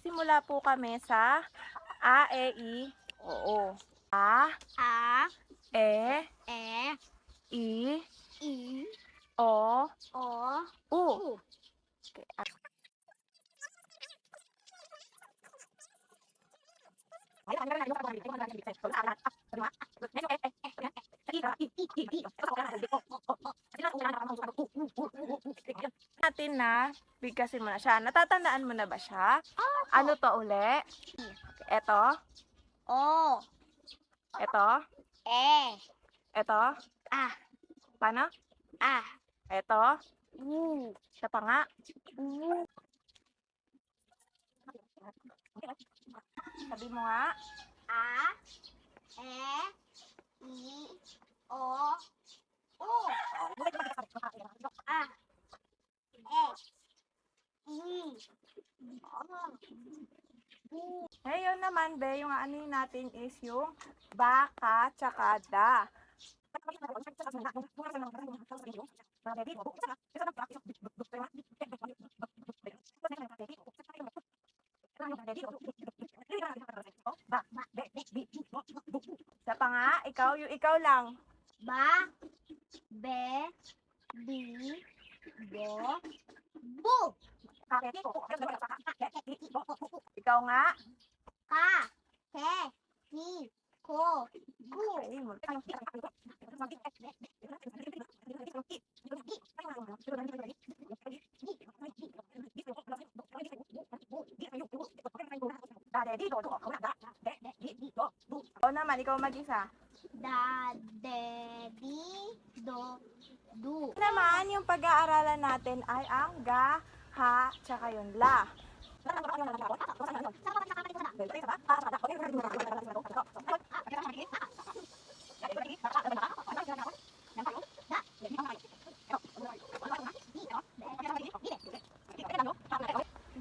Simula po kami sa A, E, I, Oo. A, A, E, E, I, I, O, O, U. U. Natin na bigkasin mo na siya. Natatandaan mo na ba siya? Opo. Ano to uli? Eto, O, eto, E, eto. A, Paano? A, Eto. U, Isa pa nga. U. Sabi mo nga. A, E, I, O, U. A, E, I, O, U. Ngayon naman, be, yung ano natin is yung baka tsaka da. Isa pa nga, yung ikaw lang. Ba, be, bi, bo, bu. Ikaw nga. Ka, ke, ki, ko, gu. Ay, ikaw naman, ikaw mag-isa. Da, de, di, do, du. Naman, yung pag-aaralan natin ay ang ga, ha, tsaka yung la.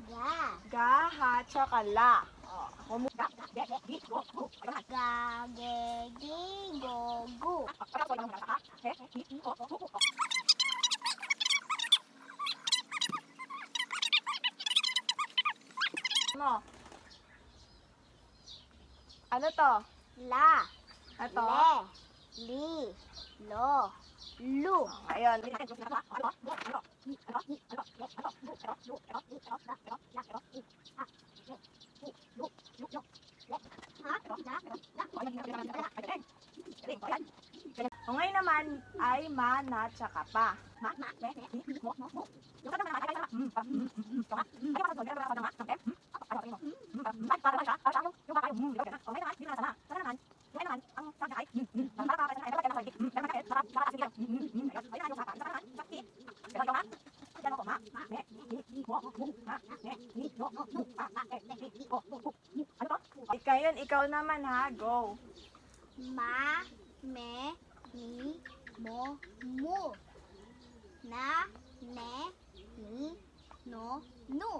Ga, Ga, ha, tsaka la. ga, ge, gi, go, gu. Mo. Ano to? La, Ito? le, li, lo, lu. Ayun. O ngayon naman ay ma, na, tsaka pa. Ikaw naman ha, go. Ma, me, mi, mo, mu. Na, ne, ni, no, nu.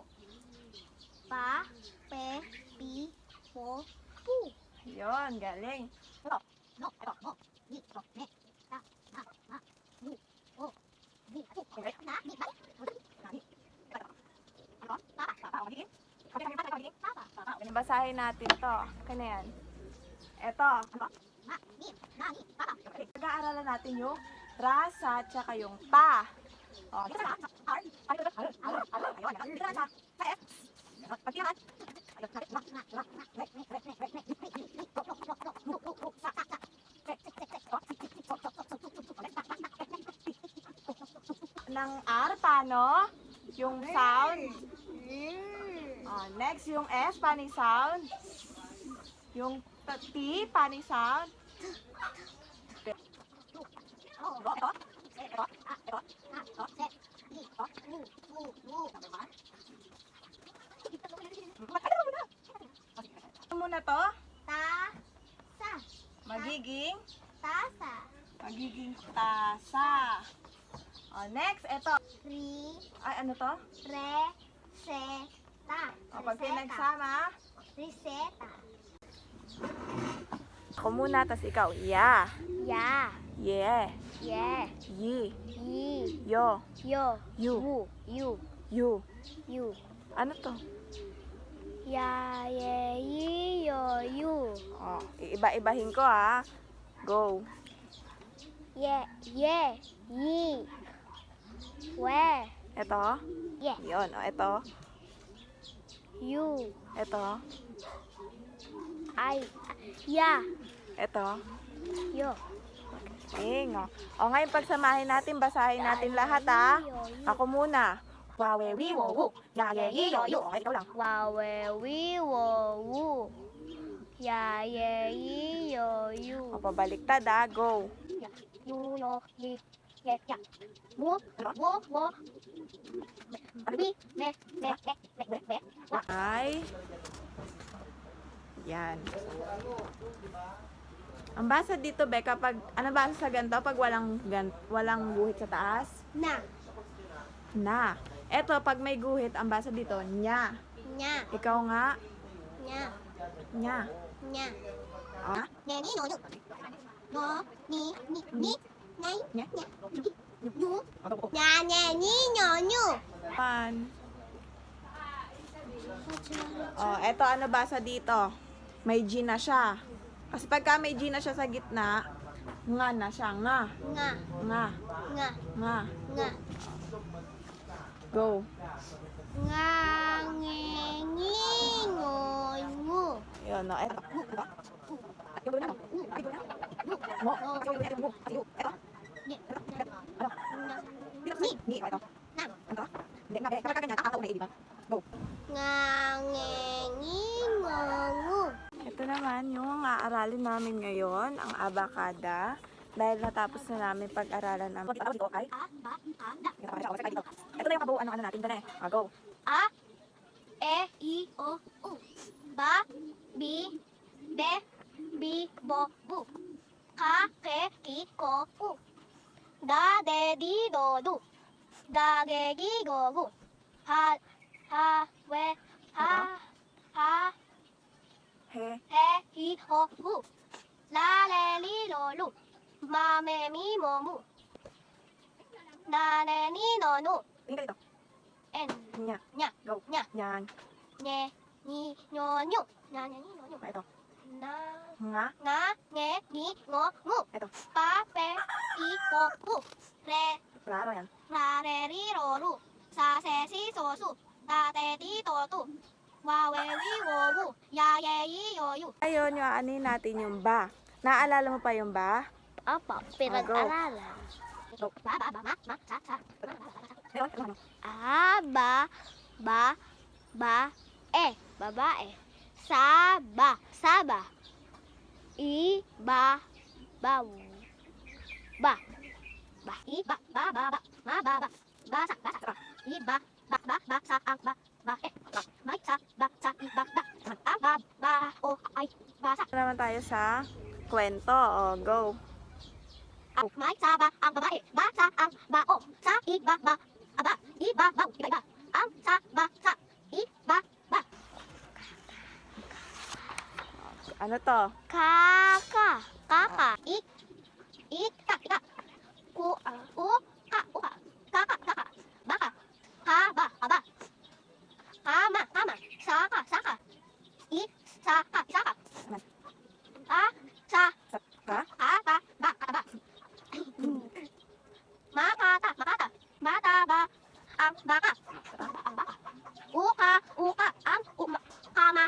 Pa, pe, pi, po, pu. Yun, galing. Basahin natin to. Kaya yan. Eto. Pag-aaralan natin yung rasa tsaka yung pa. O, ng R, paano? Yung sound. Next, yung S, paano yung sound? Yung T, paano yung sound? Ano muna to? Ta, sa. Magiging? Tasa. Magiging tasa. Next, eto. Ri, Ay, ano to? re, se, ta. Pag pinagsama, Riseta. ako muna, tas ikaw. Ya. Ya, Ye. ye, Yi. yi, Yo. yo, Yu. wu, yu, Yu. yu. Ano to? Ya, ye, yi, yo, yu. Oh, iiba-ibahin ko ha. Go. Ye, yi. We, Ito. ye, Yun. O, ito. yu. Ito. Ay, ya, Ito. yo. Ing. O, ngayon pagsamahin natin, basahin natin lahat ha. Ako muna. Wawe, wi, wo, wu. Ya, ye, yi, yo, yu. Okay, ikaw lang. Wa, we, wi, wo, wu. Ya, ye, yi, yo, yu. O, pabaliktad ha. Go. Yu, yo, yi, ye, ya. Wo, wo. Wi, me, me. Wa. Ay. Yan. Ang basa dito, Be, kapag, ano basa sa ganito? Pag walang guhit sa taas? Na, Na. Eto, pag may guhit, ang basa dito, nya. nya, Ikaw nga, nya, nya. nya. Ah? Nè, ní, nổ, nó, ní, ngay, Nya? nhú, nhà, nhà, ní, nhỏ, nhu. Pan. Oh, eto, ano basa dito? May G na siya. Kasi pagka may G na siya sa gitna, nga na siya. Nga. Nga, Nga. nga, Nga. nga. Go. Nga, nghe, nghi, ngô, ngu. Yun, no. Eto. Yung dulo na, no? Ay, dulo na. Mo. Yung dulo na, mo. Ay, eto. Nè, Ano? Dito kasi, ni, ito. nam. Ito. Hindi, nga, be. Kapag kaganyan, kakataw na diba? Go. Nga, nghe, nghi, ngô, ngu. Ito naman yung aaralin namin ngayon, ang abakada. Dahil natapos na namin pag-aralan namin. Dito, ay. A, ba, a, da. Ito na yung kabuuan ng ano natin. Dito na eh. Go. A, e, i, o, u. Ba, bi, be, bi, bo, bu. Ka, ke, ki, ko, u. Da, de, di, do, du. Da, ge, gi, go, gu. Ha, we, ha, He. he, hi, ho, hu. La, le, li, lo, lu. Ma, me, mi, mo, mu. Na, ne, ni, no, nu. Tingin ka dito. En, Nya. nya, Go. nya. Yan. Nye, ni, nyo, nyo. Nya, nya, ni, no, nyo. Ito. Na, Nga. nga, nge, ni, ngo, ngu. Ito. Pa, pe, i, ko, gu. Re, Klaro yan. ra, re, ri, ro, ru. Sa, se, si, so, su. Ta, te, ti, to, tu. Wa, we, wi, wo, wu. Ya, ye, yi, yo, yu. Ayun, yung anin natin yung ba. Naalala mo pa yung ba? Apa? Pinag-aralan. Ba, ba, ba, ma, sa, sa. Ayun, ano? Ba, babae. Saba. Ba, basa. Sa, ang, may, sa, o, ay, basa. Ito naman tayo sa kwento. O, go. May, sa, ba, ang babae. Basa, ang, o, sa, iba, ba, iba, iba. Ang, sa, iba, ba. Ano to? Kaka. Ika. Uka. Kaka. Baka. Haba. Hama. Saka. Saka. Sa. Ka? Ata. Ba. Makata. Mata ba. Ang baka. Uka. Ang kama.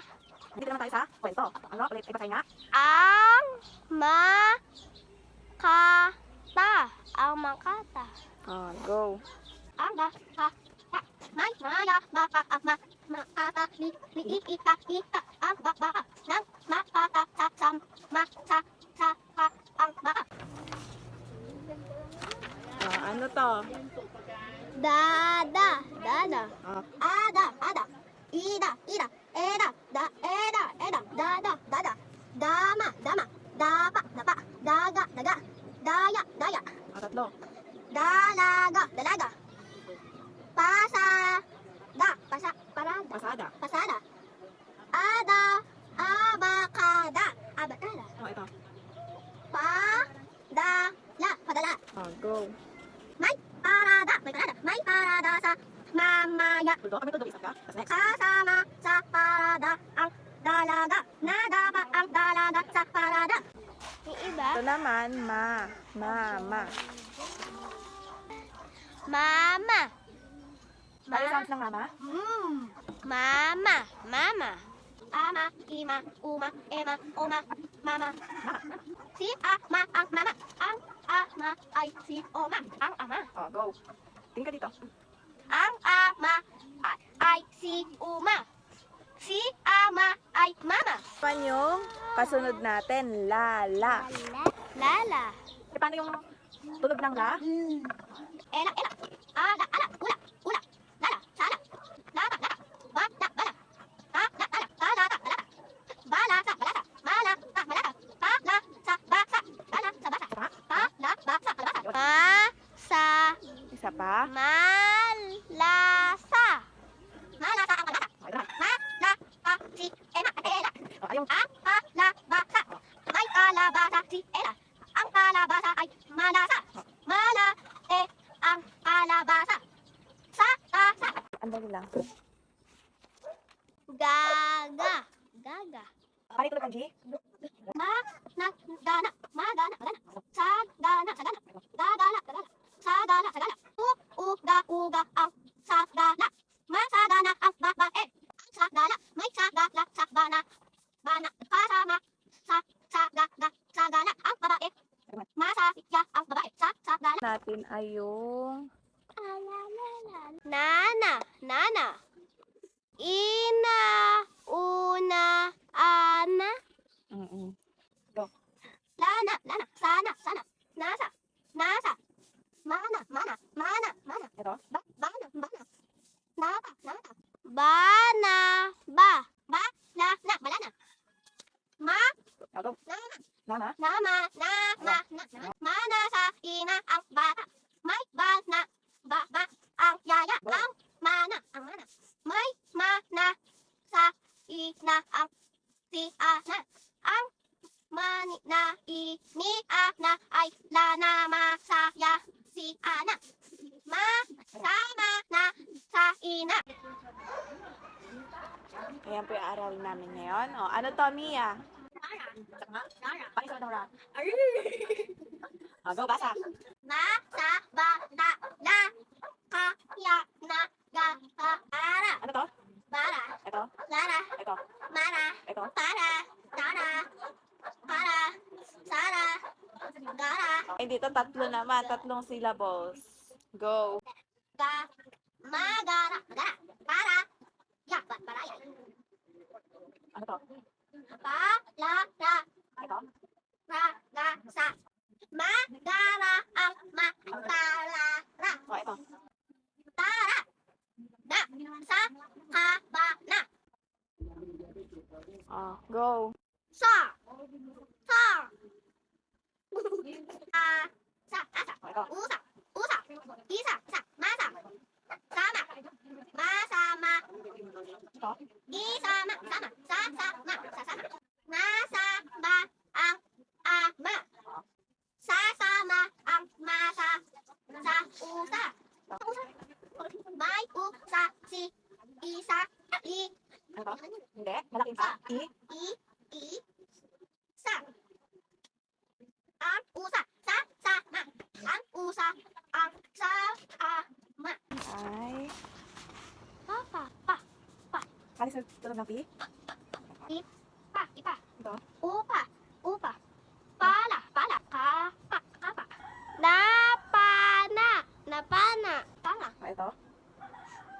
Dito naman tayo sa kwento. Ano? Ulit, ipasahin nga. Ang makata. O, go. Ang may maya baka makata ika ang baka nang makata sa ang baka. O, ano to? Dada. O, Ada. Ida. Eda. Dada. Dama. Dapa. Daga. Daya. o, tatlo. Dalaga. Pasada. Pasada. Abakada. O, ito. Padala. O, go. May parada sa mamaya. Tuldo kami tuldo. Isa ka. Tapos next. Sasama sa parada ang dalaga. Nadapa ang dalaga sa parada. Yung iba? Ito naman, mama. Mama. Ano sounds ng mama? Mama. Mama. Ama, ima, uma, ema, oma, mama. Si ama ang mama. Ang ama ay si oma. Ang ama. Oh, go. Tingin ka dito. Ang ama ay si uma. Si ama ay mama. Paano yung pasunod natin? Lala. Lala. E paano yung tunog ng la? Ela, ela. Ala, ala. Ula, ula. Lala, sala. Laba, laba. Ba, la, bala. Ta, la, lala. Ta, la, ta, lala. Bala, sa, balasa. Mala, sa, malasa. Ta, la, sa, basa. Lala, sa, basa. Ta, la, basa, balasa. Sa, Isa pa. malasa. Malasa ang malasa. Oh, ito na. Ma, la, pa, si, ema, at ela. Oh, ayun. Ang kalabasa. May kalabasa si ela. Ang kalabasa ay malasa. Mala, ang kalabasa. Sa, tasa. Andali lang. Gaga. Gaga. Paano yung tunog ng G? Ma, na, gana. Magana, magana. Sa, gana, sa gana. Gagala, gagala. Sa, gala, sa gala. Uga, uga, ang sa, gala. Masagana ang babae. Ang sa, gala. May sa, gala, sa, bana. Bana, kasama. Sa, gala, sa, gala. Ang babae. Masaya ang babae. Sa, gala. Natin ay yung... Nana, nana. Ina, una, ana. Lana, lana, sana, sana. Nasa, nasa. Mana, mana, mana, mana. Ito. Bana, bana. Napa, napa. Bana, ba. Ba, na, balana. Ma, Oh, go. nama, Nama. nama, nama, na. Mana sa ina ang bata. May bana, ba, ang yaya. Ang mana, ang mana. May mana sa ina ang si ana. Ang mani na ini ana ay lana masaya si ana. Sama na sa ina. Ayan po yung aralin namin ngayon. O, ano to, Mia? Paano sa Dora? O, go, basa. Nasa ba na la kaya na ga ha ara Ano to? bara Ito. lara Ito. mara Ito. para tara para sara gara Ay, dito tatlo naman. Tatlong syllables. Go. ga magara magara para ya para ya Ano to? pa la ra Ito. ra ga sa magara ang ma tara ra O, ito. tara na sa haba na O, go. sa sa sa asa O, ito. usa usa isa sa masa sama masama Ito. isama sama sa sama sa sama nasa ba ang ama sasama ang masa sa usa may usa si isa i Ano to? Hindi. Malaking sa. I. i sa ang usa sa sama ang usa ang sa ama Ay. pa Ano sa tunog ng P? ipa Ito. upa pala kapa napana pana O, ito.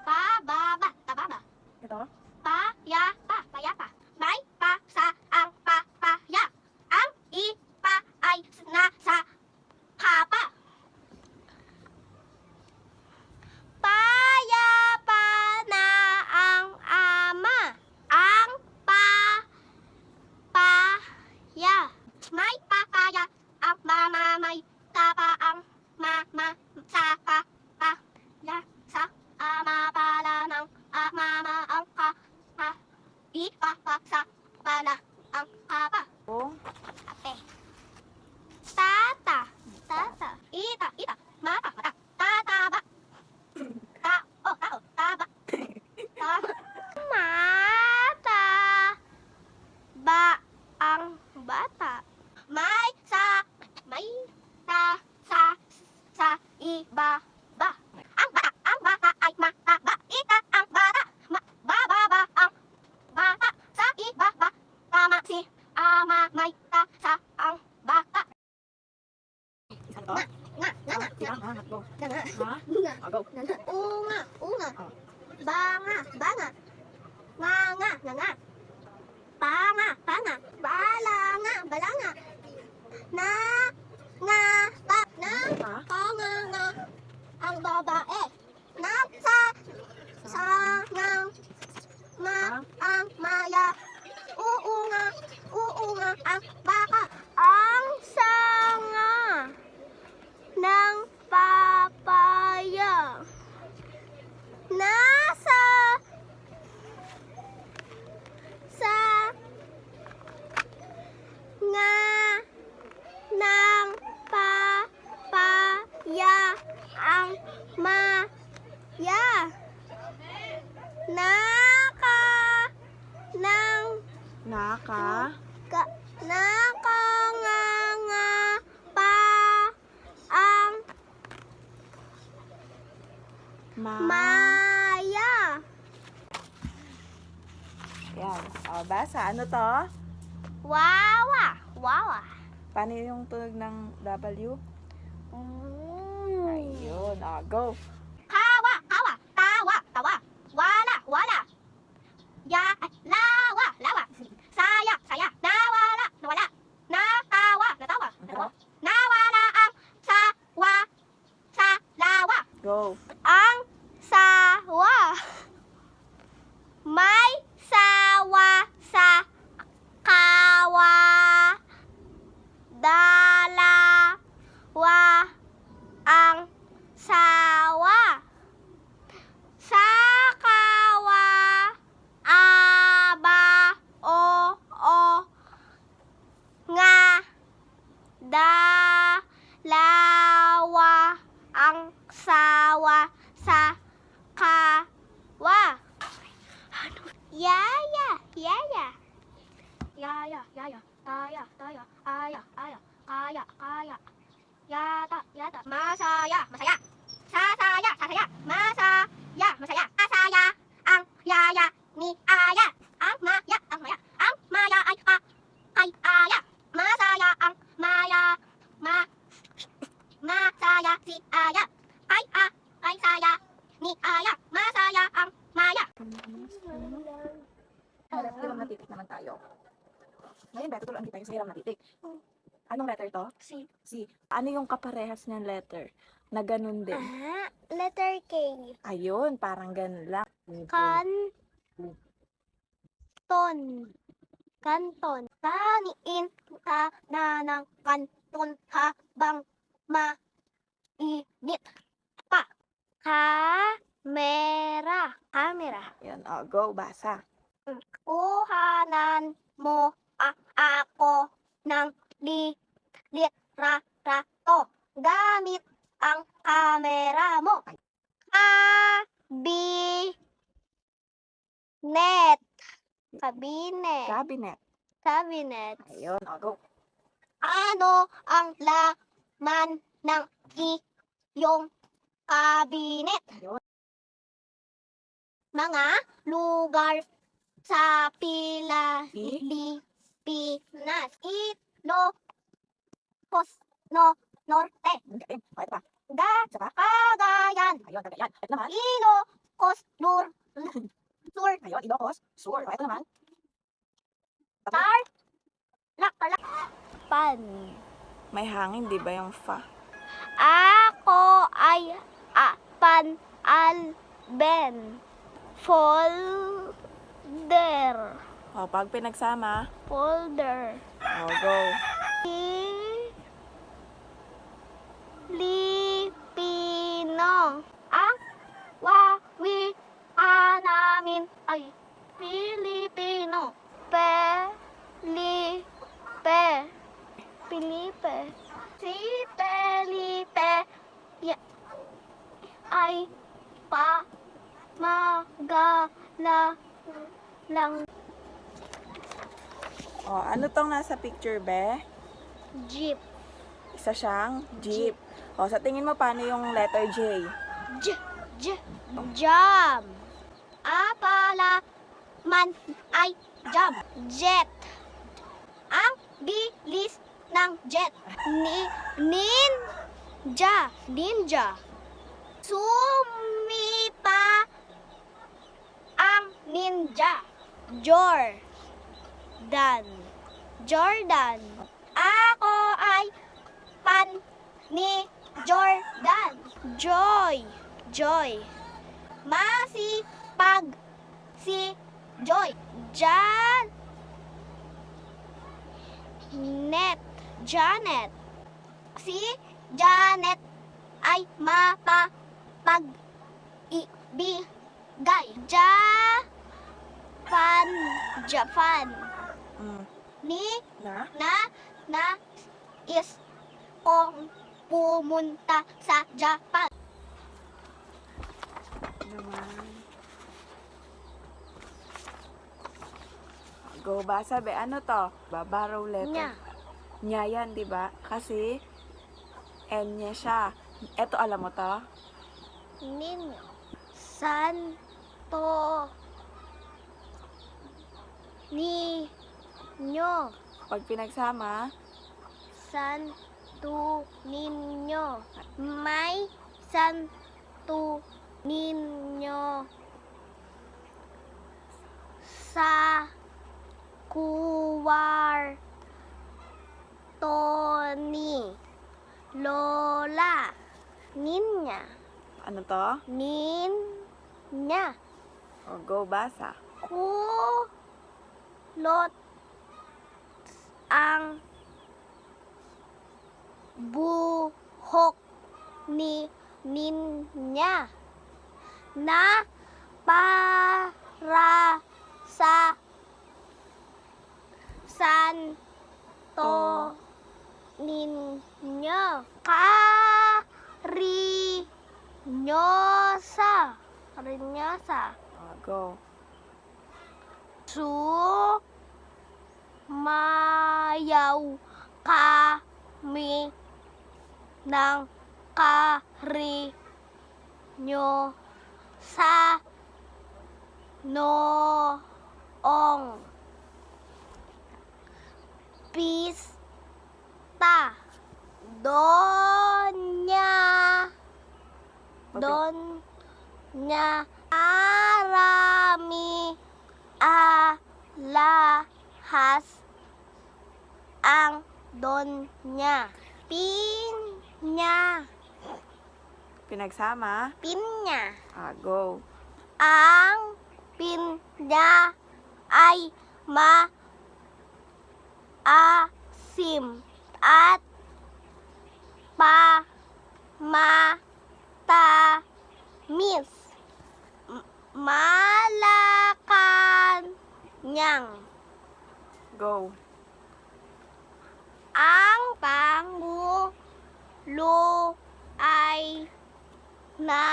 pababa tababa Ito. payapa may pa sa ang papaya ang ipa ay nasa kapa payapa na ang ama ang papaya may papaya ang mama may tapa ang mama sa papaya sa ama pala ng mama ang kapa ipapa sa pala ang kapa Kung. kape tata ita mata taba tao taba Ha? Nga. Oh, go. Unga. Unga. Oh. Banga. Banga. Nganga. Nganga. Panga. Panga. Balanga. Balanga. Na. Nga. Pa. Na. Ha? Nga. Nga. Ang babae. Na. Sa. Ngang. Ma. Ha? Ang maya. Uunga. Uunga. Ang baka. Ang sanga ng papaya. Nasa sa nga ng papaya ang maya. Naka ng Naka. nakanganga pa ang maya. Yan. O, basa. Ano to? Wawa. Wawa. Paano yung tunog ng W? Ayun. O, go. Kawa. Kawa. Tawa. Tawa. Wala. Wala. Lawa. Lawa. Saya. Saya. Nawala. Nawala. Natawa. Natawa. Ano? Nawala ang sawa. Sa lawa. Go. Ang sawa. May sawa sa kawa. Dalawa ang sawa. Sa kawa. Aba. O. Nga. Dalawa ang sawa sa kawa. Yaya. Yaya. Yaya. Yaya. Taya. Taya. Aya. Aya. Kaya. Kaya. Yata. Yata. Masaya. Masaya. Sasaya. Sasaya. Masaya. Masaya. Masaya. Ang yaya ni Aya. Ang maya. Ang maya. Ang maya ay kay Aya. Masaya ang maya. Masaya si Aya. Kay saya ni Aya. Masaya ang maya. Hirap na titik naman tayo. Ngayon, beto tuloy tayo sa hirap na titik. Anong letter to? Si. C. Ano yung kaparehas niyang letter? Na ganun din. Letter K. Ayun, parang ganun lang. Kanton. Kanton. Kaniin ka na ng kanton habang mainit pa. Kamera. Kamera. Yan, go, basa. Kuhanan mo ako ng litrato gamit ang kamera mo. Kabinet. Kabinet. Cabinet. Cabinet. Ayun, go. Ano ang laman ng iyong cabinet? Ayun. Mga lugar sa Pilipinas. Ilocos Norte. Okay, okay pa. Saka? Cagayan. Ayun, Cagayan. Ito naman. Ilocos Sur. Ayun, Ilocos. Sur. Ito naman. Tarlac. Pan. May hangin, di ba yung fa? Ako ay Alben. Folder. O, pag pinagsama, Folder. go. Filipino. Ang namin ay Filipino. Felipe. Si Felipe ay magala lang. O, ano tong nasa picture, be? Jeep. Isa siyang jeep. O, sa tingin mo, paano yung letter J? Jam. Apala man ay jam. Jet. Ang bilis ng jet. Ninja. Sumipa ang ninja. Jordan. Jordan. Ako ay fan ni Jordan. Joy. Joy. Masipag si Joy. Janet. Janet. Si Janet ay mapapag-ibigay. Japan. Mm. Na? Is kong pumunta sa Japan. Naman. Go, basa be. Ano to? Borrow letter. Nya. Nya yan, di ba? Kasi, N niya siya. Eto, alam mo to? Ninyo. Santo. Ninyo. Pag pinagsama, Santo ninyo. May santo ninyo sa kuwarto ni Lola. Ninya. ano to? Ninya. O, go, basa. Kulot ang buhok ni Ninya na para sa santo ninyo. Karinyosa. O, go. Sumayaw kami ng karinyo sa noong pista. Doon niya arami alahas ang don niya. Pinya. Pinagsama, Pinya. go. Ang pinya ay maasim at pamatamis. Malakanyang. Go. Ang Pangulo ay nakatira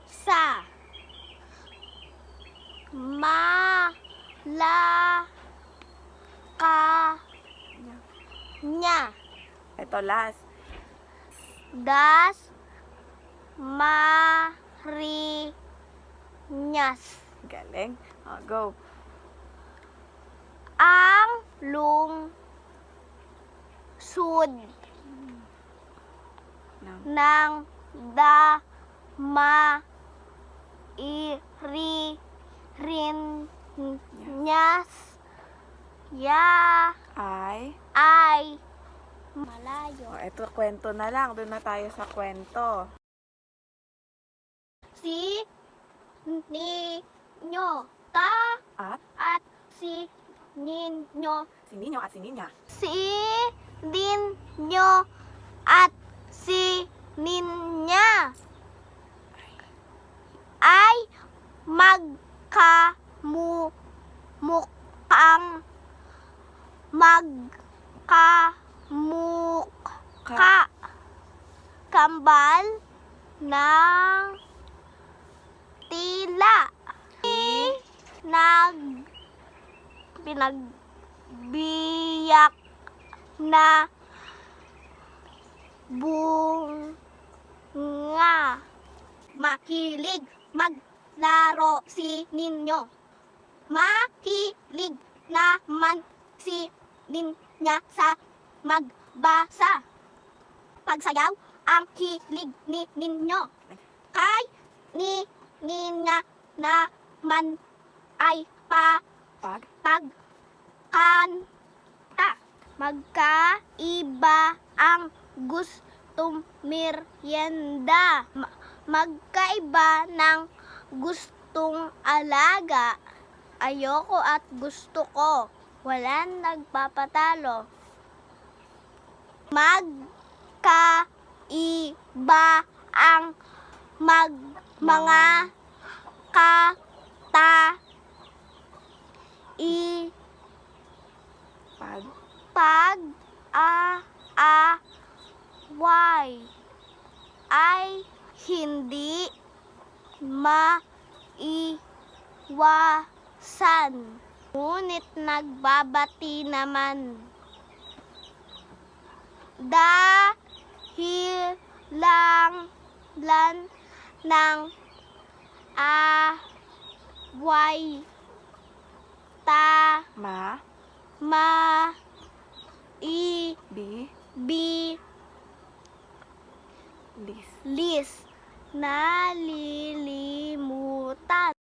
sa Malacanang. Ito, last. Das Marinas. Galing. O, go. Ang lungsod ng Damariñas ay malayo. O, ito, kwento na lang. Doon na tayo sa kwento. Si Ninyo ta At, si Ninyo. si Ninyo at si Ninya. Si Ninyo at si Ninya ay magkamukha kambal ng tila. Pinagbiyak na bunga. Makilig maglaro si Ninyo. Makilig naman si Ninya sa pagbasa. Pagsayaw ang hilig ninyo. Kay ninya naman ay Pag. pagkanta. Magkaiba ang gustong merienda. Magkaiba ng gustong alaga. Ayoko at gusto ko. Walang nagpapatalo. Magkaiba ang mga kata. Pag-aaway ay hindi maiwasan. Ngunit nagbabati naman. Dahilan ng away Bi. Lis. lis nalilimutan.